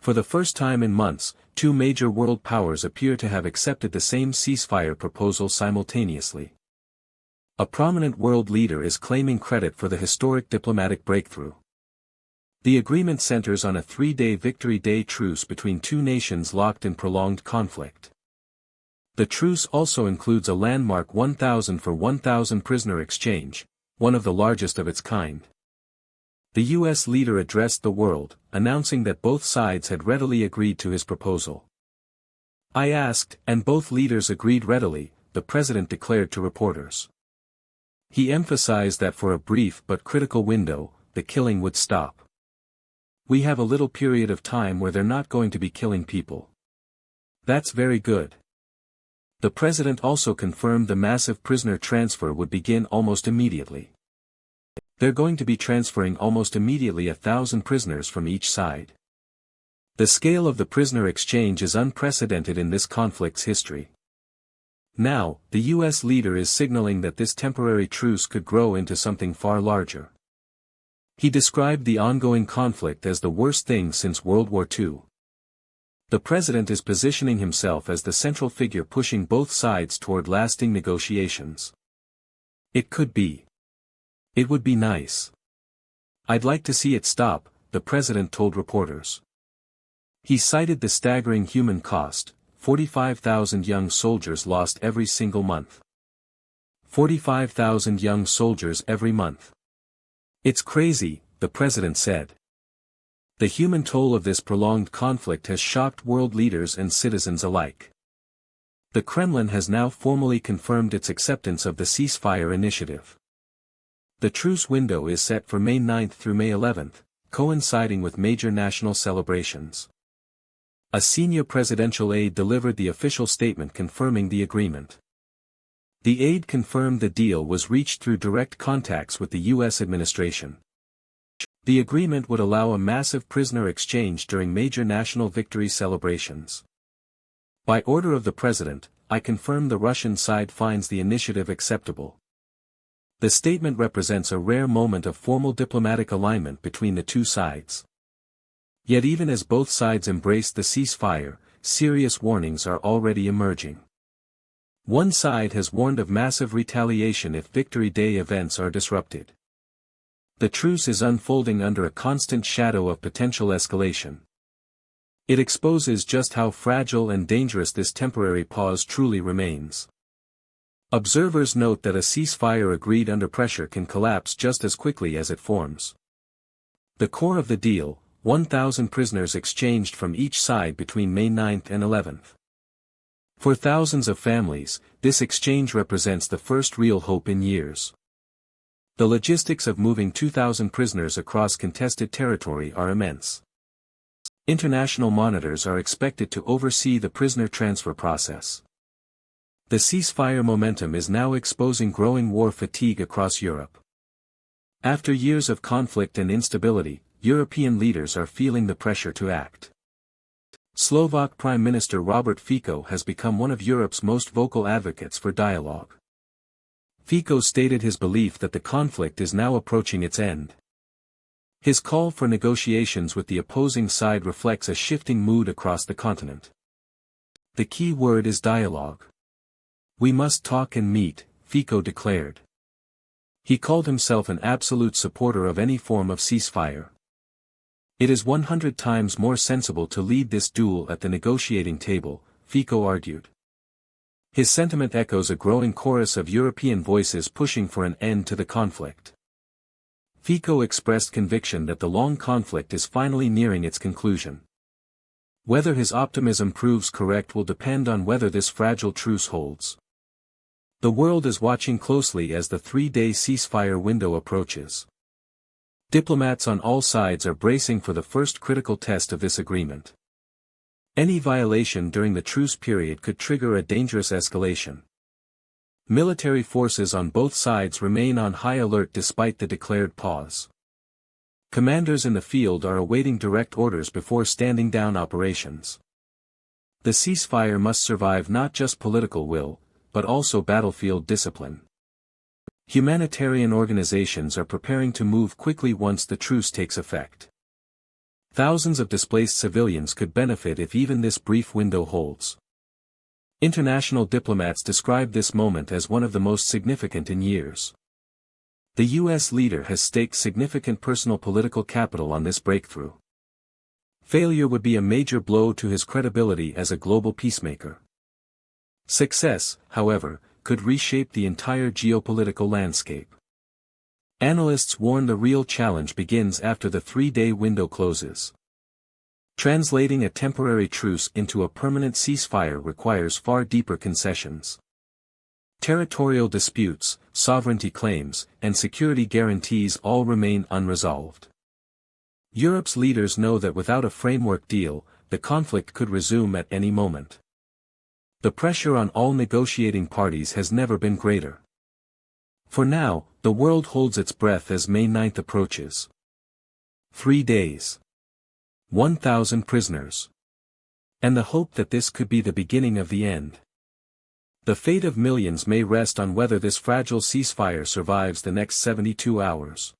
For the first time in months, two major world powers appear to have accepted the same ceasefire proposal simultaneously. A prominent world leader is claiming credit for the historic diplomatic breakthrough. The agreement centers on a 3-day Victory Day truce between two nations locked in prolonged conflict. The truce also includes a landmark 1,000 for 1,000 prisoner exchange, one of the largest of its kind. The U.S. leader addressed the world, announcing that both sides had readily agreed to his proposal. "I asked, and both leaders agreed readily," the president declared to reporters. He emphasized that for a brief but critical window, the killing would stop. "We have a little period of time where they're not going to be killing people. That's very good." The president also confirmed the massive prisoner transfer would begin almost immediately. They're going to be transferring almost immediately 1,000 prisoners from each side. The scale of the prisoner exchange is unprecedented in this conflict's history. Now, the U.S. leader is signaling that this temporary truce could grow into something far larger. He described the ongoing conflict as the worst thing since World War II. The president is positioning himself as the central figure pushing both sides toward lasting negotiations. "It could be. It would be nice. I'd like to see it stop," the president told reporters. He cited the staggering human cost: 45,000 young soldiers lost every single month. 45,000 young soldiers every month. "It's crazy," the president said. The human toll of this prolonged conflict has shocked world leaders and citizens alike. The Kremlin has now formally confirmed its acceptance of the ceasefire initiative. The truce window is set for May 9 through May 11, coinciding with major national celebrations. A senior presidential aide delivered the official statement confirming the agreement. The aide confirmed the deal was reached through direct contacts with the U.S. administration. The agreement would allow a massive prisoner exchange during major national victory celebrations. "By order of the president, I confirm the Russian side finds the initiative acceptable." The statement represents a rare moment of formal diplomatic alignment between the two sides. Yet even as both sides embrace the ceasefire, serious warnings are already emerging. One side has warned of massive retaliation if Victory Day events are disrupted. The truce is unfolding under a constant shadow of potential escalation. It exposes just how fragile and dangerous this temporary pause truly remains. Observers note that a ceasefire agreed under pressure can collapse just as quickly as it forms. The core of the deal: 1,000 prisoners exchanged from each side between May 9 and 11. For thousands of families, this exchange represents the first real hope in years. The logistics of moving 2,000 prisoners across contested territory are immense. International monitors are expected to oversee the prisoner transfer process. The ceasefire momentum is now exposing growing war fatigue across Europe. After years of conflict and instability, European leaders are feeling the pressure to act. Slovak Prime Minister Robert Fico has become one of Europe's most vocal advocates for dialogue. Fico stated his belief that the conflict is now approaching its end. His call for negotiations with the opposing side reflects a shifting mood across the continent. The key word is dialogue. "We must talk and meet," Fico declared. He called himself an absolute supporter of any form of ceasefire. "It is 100 times more sensible to lead this duel at the negotiating table," Fico argued. His sentiment echoes a growing chorus of European voices pushing for an end to the conflict. Fico expressed conviction that the long conflict is finally nearing its conclusion. Whether his optimism proves correct will depend on whether this fragile truce holds. The world is watching closely as the 3-day ceasefire window approaches. Diplomats on all sides are bracing for the first critical test of this agreement. Any violation during the truce period could trigger a dangerous escalation. Military forces on both sides remain on high alert despite the declared pause. Commanders in the field are awaiting direct orders before standing down operations. The ceasefire must survive not just political will, but also battlefield discipline. Humanitarian organizations are preparing to move quickly once the truce takes effect. Thousands of displaced civilians could benefit if even this brief window holds. International diplomats describe this moment as one of the most significant in years. The U.S. leader has staked significant personal political capital on this breakthrough. Failure would be a major blow to his credibility as a global peacemaker. Success, however, could reshape the entire geopolitical landscape. Analysts warn the real challenge begins after the 3-day window closes. Translating a temporary truce into a permanent ceasefire requires far deeper concessions. Territorial disputes, sovereignty claims, and security guarantees all remain unresolved. Europe's leaders know that without a framework deal, the conflict could resume at any moment. The pressure on all negotiating parties has never been greater. For now, the world holds its breath as May 9 approaches. 3 days. 1,000 prisoners. And the hope that this could be the beginning of the end. The fate of millions may rest on whether this fragile ceasefire survives the next 72 hours.